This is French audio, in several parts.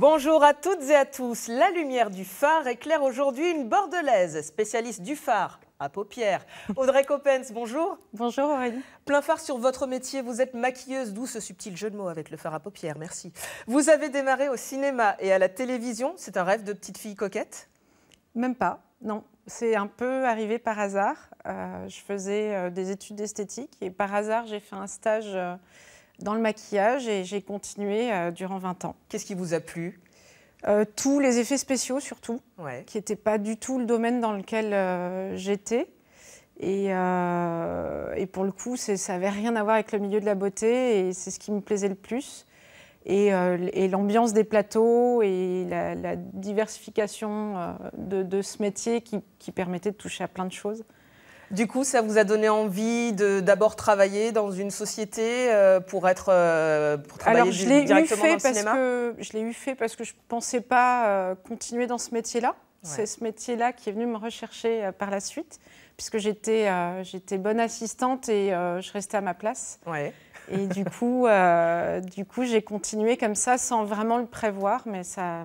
Bonjour à toutes et à tous. La lumière du phare éclaire aujourd'hui une Bordelaise, spécialiste du phare à paupières. Audrey Coppens, bonjour. Bonjour Aurélie. Plein phare sur votre métier, vous êtes maquilleuse, d'où ce subtil jeu de mots avec le phare à paupières, merci. Vous avez démarré au cinéma et à la télévision, c'est un rêve de petite fille coquette? Même pas, non. C'est un peu arrivé par hasard. Je faisais des études d'esthétique et par hasard, j'ai fait un stage dans le maquillage et j'ai continué durant 20 ans. Qu'est-ce qui vous a plu? Tous les effets spéciaux surtout, qui n'étaient pas du tout le domaine dans lequel j'étais. Et pour le coup, ça n'avait rien à voir avec le milieu de la beauté et c'est ce qui me plaisait le plus. Et l'ambiance des plateaux et la diversification de ce métier qui permettait de toucher à plein de choses. Du coup, ça vous a donné envie d'abord travailler dans une société pour travailler directement dans le cinéma? Je l'ai eu fait parce que je ne pensais pas continuer dans ce métier-là. C'est ce métier-là qui est venu me rechercher par la suite, puisque j'étais bonne assistante et je restais à ma place. Et du coup, j'ai continué comme ça sans vraiment le prévoir, mais ça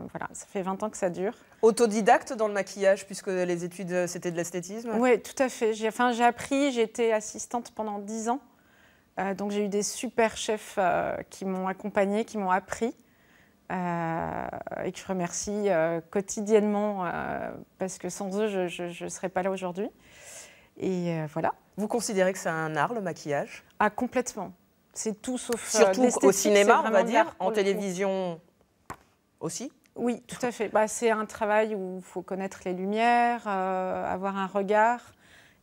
fait 20 ans que ça dure. Autodidacte dans le maquillage, puisque les études, c'était de l'esthétisme? Oui, tout à fait. J'ai appris, j'ai été assistante pendant 10 ans. Donc j'ai eu des super chefs qui m'ont accompagnée, qui m'ont appris. Et que je remercie quotidiennement, parce que sans eux, je ne serais pas là aujourd'hui. Et voilà. Vous considérez que c'est un art, le maquillage? Ah, complètement. C'est tout sauf surtout au cinéma, on va dire, en télévision aussi? Oui, tout à fait. C'est un travail où il faut connaître les lumières, avoir un regard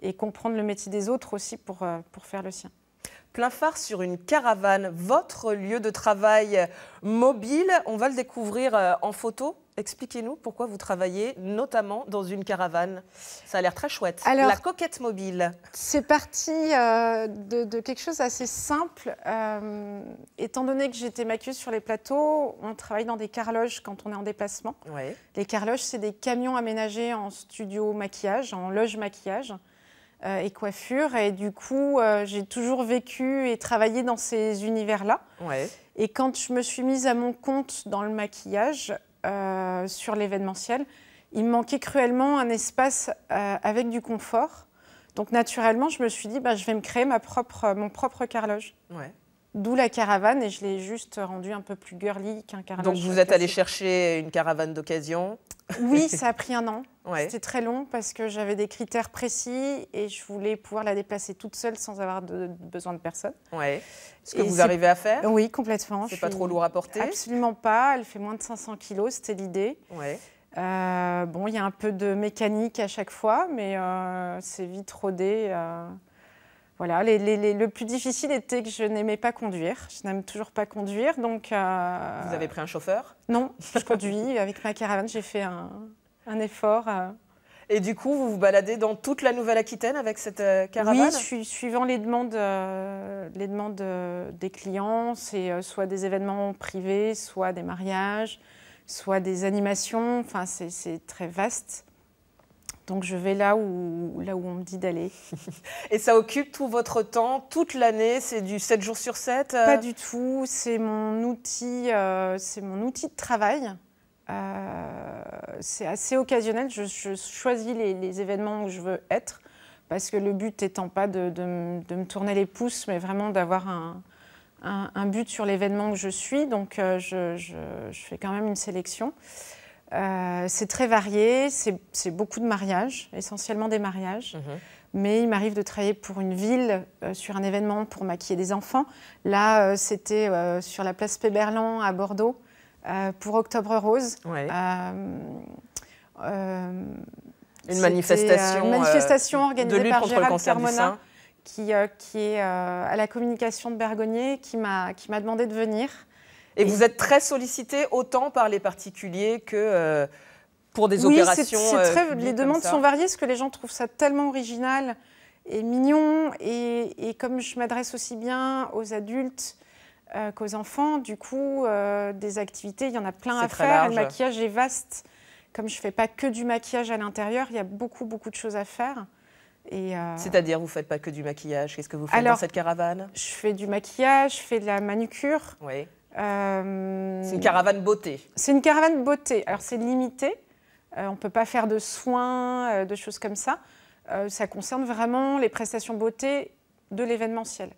et comprendre le métier des autres aussi pour faire le sien. Plein phare sur une caravane, votre lieu de travail mobile, on va le découvrir en photo. Expliquez-nous pourquoi vous travaillez notamment dans une caravane. Ça a l'air très chouette. Alors, la coquette mobile. C'est parti de quelque chose d'assez simple. Étant donné que j'étais maquilleuse sur les plateaux, on travaille dans des carloges quand on est en déplacement. Les carloges, c'est des camions aménagés en studio maquillage, en loge maquillage et coiffure. Et du coup, j'ai toujours vécu et travaillé dans ces univers-là. Et quand je me suis mise à mon compte dans le maquillage, sur l'événementiel, il me manquait cruellement un espace avec du confort. Donc naturellement, je me suis dit, je vais me créer mon propre carloge. D'où la caravane, et je l'ai juste rendu un peu plus girly qu'un carloge. Donc vous êtes allé chercher une caravane d'occasion? Oui, ça a pris 1 an. C'était très long parce que j'avais des critères précis et je voulais pouvoir la déplacer toute seule sans avoir besoin de personne. Ce que vous arrivez à faire? Oui, complètement. C'est pas trop lourd à porter? Absolument pas. Elle fait moins de 500 kilos, c'était l'idée. Bon, il y a un peu de mécanique à chaque fois, mais c'est vite rodé. Voilà, le plus difficile était que je n'aimais pas conduire. Je n'aime toujours pas conduire, donc... Vous avez pris un chauffeur? Non, je conduis. Avec ma caravane, j'ai fait un effort. Et du coup, vous vous baladez dans toute la Nouvelle-Aquitaine avec cette caravane? Oui, suivant les demandes des clients. C'est soit des événements privés, soit des mariages, soit des animations. Enfin, c'est très vaste. Donc je vais là où on me dit d'aller. Et ça occupe tout votre temps, toute l'année? C'est du 7 jours sur 7? Pas du tout, c'est mon outil de travail. C'est assez occasionnel, je choisis les événements où je veux être, parce que le but étant pas de me tourner les pouces, mais vraiment d'avoir un but sur l'événement où je suis. Donc je fais quand même une sélection. C'est très varié, c'est beaucoup de mariages, essentiellement des mariages. Mais il m'arrive de travailler pour une ville, sur un événement pour maquiller des enfants. Là, c'était sur la place Péberlan à Bordeaux, pour Octobre Rose. Une manifestation organisée par Gérald Carmona, qui est à la communication de Bergonié, qui m'a demandé de venir. Et vous êtes très sollicité autant par les particuliers que pour des opérations les demandes sont variées, parce que les gens trouvent ça tellement original et mignon. Et comme je m'adresse aussi bien aux adultes qu'aux enfants, du coup, des activités, il y en a plein à faire. Le maquillage est vaste. Comme je ne fais pas que du maquillage à l'intérieur, il y a beaucoup de choses à faire. C'est-à-dire, vous ne faites pas que du maquillage? Qu'est-ce que vous faites dans cette caravane? Je fais du maquillage, je fais de la manucure. C'est une caravane beauté. C'est une caravane beauté. Alors, c'est limité. On ne peut pas faire de soins, de choses comme ça. Ça concerne vraiment les prestations beauté de l'événementiel.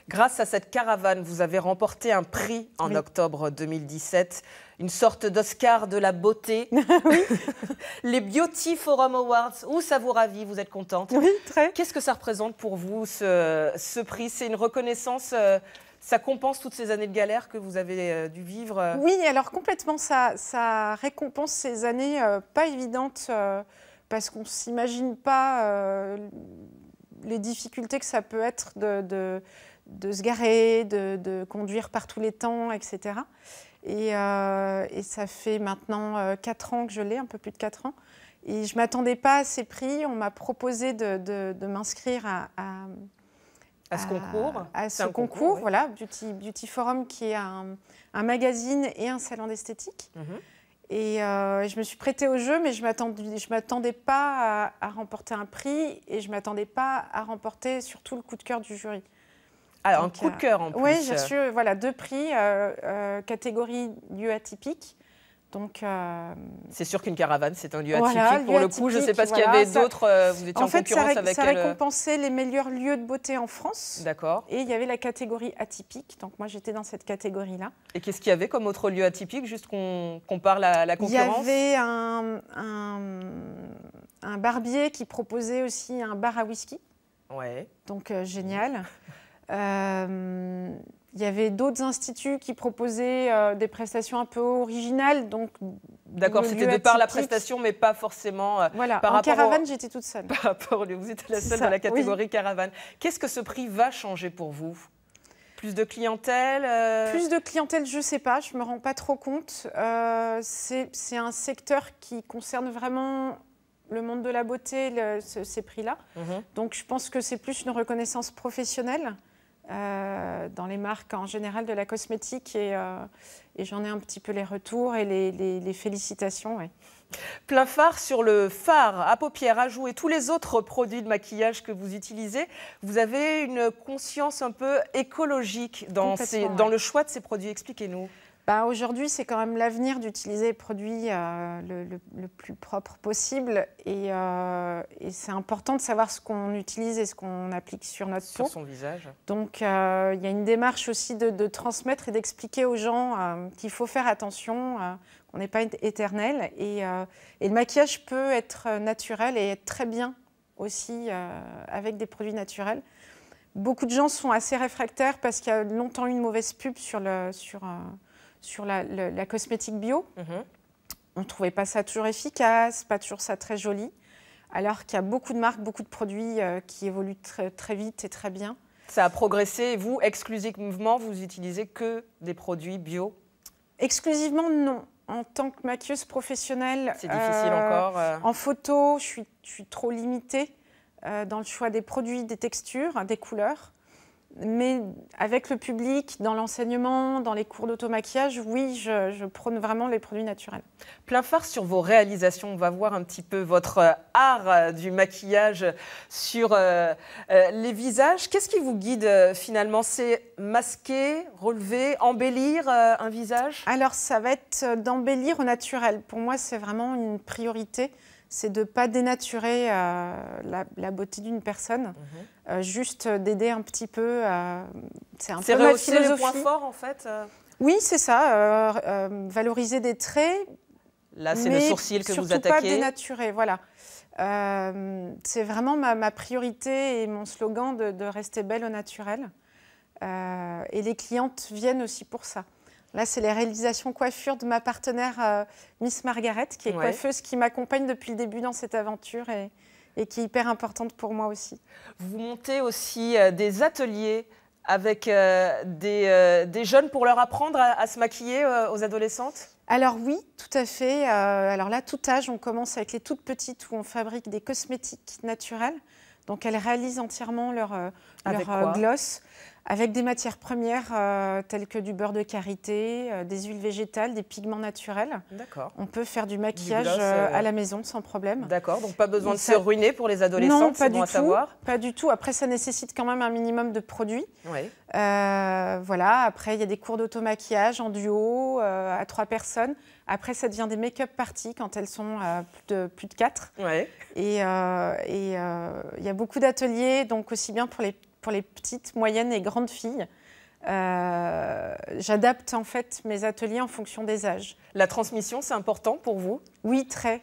Grâce à cette caravane, vous avez remporté un prix en octobre 2017, une sorte d'Oscar de la beauté. Oui. Les Beauty Forum Awards. Ouh, ça vous ravit, vous êtes contente. Oui, très. Qu'est-ce que ça représente pour vous, ce prix? C'est une reconnaissance, ça compense toutes ces années de galère que vous avez dû vivre? Oui, alors complètement, ça récompense ces années pas évidentes parce qu'on ne s'imagine pas les difficultés que ça peut être de se garer, de conduire par tous les temps, etc. Et ça fait maintenant 4 ans que je l'ai, un peu plus de 4 ans. Et je ne m'attendais pas à ces prix. On m'a proposé de m'inscrire à ce concours. À ce concours, oui. Voilà, Beauty Forum, qui est un magazine et un salon d'esthétique. Et je me suis prêtée au jeu, mais je ne m'attendais pas à remporter un prix et je ne m'attendais pas à remporter surtout le coup de cœur du jury. Alors, un coup de cœur en plus. Oui, j'ai reçu voilà, 2 prix, catégorie lieu atypique. Donc, c'est sûr qu'une caravane, c'est un lieu atypique. Pour le coup, je ne sais pas ce qu'il y avait d'autres. Vous étiez en concurrence avec ça récompensait les meilleurs lieux de beauté en France. D'accord. Et il y avait la catégorie atypique. Donc, moi, j'étais dans cette catégorie-là. Et qu'est-ce qu'il y avait comme autre lieu atypique, juste qu'on parle à la concurrence? Il y avait un barbier qui proposait aussi un bar à whisky. Ouais. Donc, génial. Il y avait d'autres instituts qui proposaient des prestations un peu originales. D'accord, c'était de par la prestation, mais pas forcément voilà, par en caravane, j'étais toute seule. Par rapport, vous étiez la seule de la catégorie caravane. Qu'est-ce que ce prix va changer pour vous? Plus de clientèle Plus de clientèle, je ne sais pas, je ne me rends pas trop compte. C'est un secteur qui concerne vraiment le monde de la beauté, ces prix-là. Donc je pense que c'est plus une reconnaissance professionnelle. Dans les marques en général de la cosmétique et j'en ai un petit peu les retours et les félicitations. Ouais. Plein phare sur le fard à paupières, à joues et tous les autres produits de maquillage que vous utilisez. Vous avez une conscience un peu écologique dans le choix de ces produits. Expliquez-nous. Aujourd'hui, c'est quand même l'avenir d'utiliser les produits le plus propre possible. Et c'est important de savoir ce qu'on utilise et ce qu'on applique sur notre peau. Sur son visage. Donc, il y a une démarche aussi de transmettre et d'expliquer aux gens qu'il faut faire attention, qu'on n'est pas éternel. Et le maquillage peut être naturel et être très bien aussi avec des produits naturels. Beaucoup de gens sont assez réfractaires parce qu'il y a longtemps eu une mauvaise pub sur la cosmétique bio. On ne trouvait pas ça toujours efficace, pas toujours ça très joli, alors qu'il y a beaucoup de marques, beaucoup de produits qui évoluent très, très vite et très bien. Ça a progressé et vous, exclusivement, vous utilisez que des produits bio? Exclusivement, non. En tant que maquilleuse professionnelle, c'est difficile encore. En photo, je suis trop limitée dans le choix des produits, des textures, des couleurs. Mais avec le public, dans l'enseignement, dans les cours d'automaquillage, oui, je prône vraiment les produits naturels. Plein phare sur vos réalisations. On va voir un petit peu votre art du maquillage sur les visages. Qu'est-ce qui vous guide finalement? C'est masquer, relever, embellir un visage? Alors, ça va être d'embellir au naturel. Pour moi, c'est vraiment une priorité. C'est de ne pas dénaturer la beauté d'une personne, juste d'aider un petit peu. C'est un peu ma philosophie. C'est le point fort, en fait Oui, c'est ça. Valoriser des traits. Là, c'est le sourcil que vous attaquez. Surtout pas dénaturer, voilà. C'est vraiment ma priorité et mon slogan de rester belle au naturel. Et les clientes viennent aussi pour ça. Là, c'est les réalisations coiffure de ma partenaire Miss Margaret, qui est coiffeuse, qui m'accompagne depuis le début dans cette aventure et qui est hyper importante pour moi aussi. Vous montez aussi des ateliers avec des jeunes pour leur apprendre à se maquiller aux adolescentes? Alors oui, tout à fait. Alors là, tout âge, on commence avec les toutes petites où on fabrique des cosmétiques naturels. Donc elles réalisent entièrement leur gloss avec des matières premières telles que du beurre de karité, des huiles végétales, des pigments naturels. D'accord. On peut faire du maquillage à la maison sans problème. D'accord, donc pas besoin de se ruiner pour les adolescents, c'est bon à savoir. Pas du tout. Après, ça nécessite quand même un minimum de produits. Oui. Voilà. Après, il y a des cours d'automaquillage en duo à 3 personnes. Après, ça devient des make-up parties quand elles sont plus de 4. Ouais. Et il y a beaucoup d'ateliers, donc aussi bien pour les petites, moyennes et grandes filles. J'adapte en fait mes ateliers en fonction des âges. La transmission, c'est important pour vous? Oui, très,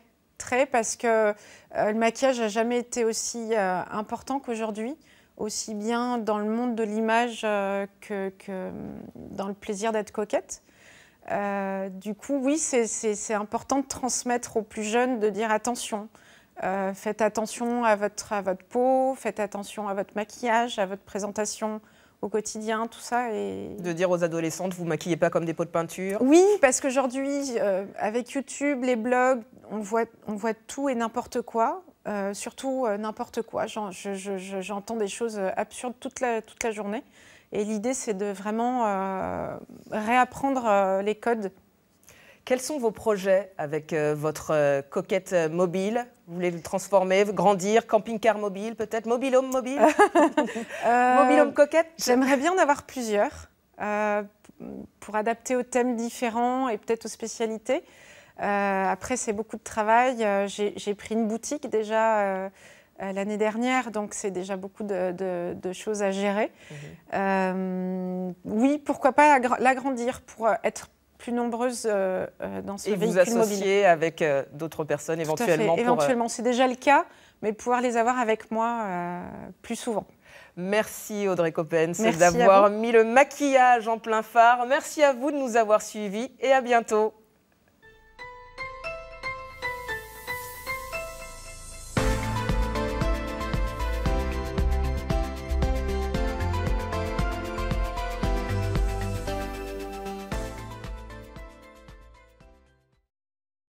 parce que le maquillage n'a jamais été aussi important qu'aujourd'hui, aussi bien dans le monde de l'image que dans le plaisir d'être coquette. Du coup, oui, c'est important de transmettre aux plus jeunes, de dire attention. Faites attention à votre peau, faites attention à votre maquillage, à votre présentation au quotidien, tout ça. Et... De dire aux adolescentes, vous ne maquillez pas comme des pots de peinture? Oui, parce qu'aujourd'hui, avec YouTube, les blogs, on voit tout et n'importe quoi, surtout n'importe quoi. J'entends des choses absurdes toute la journée. Et l'idée, c'est de vraiment réapprendre les codes. Quels sont vos projets avec votre coquette mobile? Vous voulez le transformer, grandir, camping-car mobile peut-être? Mobile-home mobile? Mobile-home coquette? J'aimerais bien en avoir plusieurs pour adapter aux thèmes différents et peut-être aux spécialités. Après, c'est beaucoup de travail. J'ai pris une boutique déjà l'année dernière, donc c'est déjà beaucoup de choses à gérer. Oui, pourquoi pas l'agrandir pour être plus nombreuses dans ce véhicule mobile. Et vous associer avec d'autres personnes éventuellement? Éventuellement, c'est déjà le cas, mais pouvoir les avoir avec moi plus souvent. Merci Audrey Coppens d'avoir mis le maquillage en plein phare. Merci à vous de nous avoir suivis et à bientôt.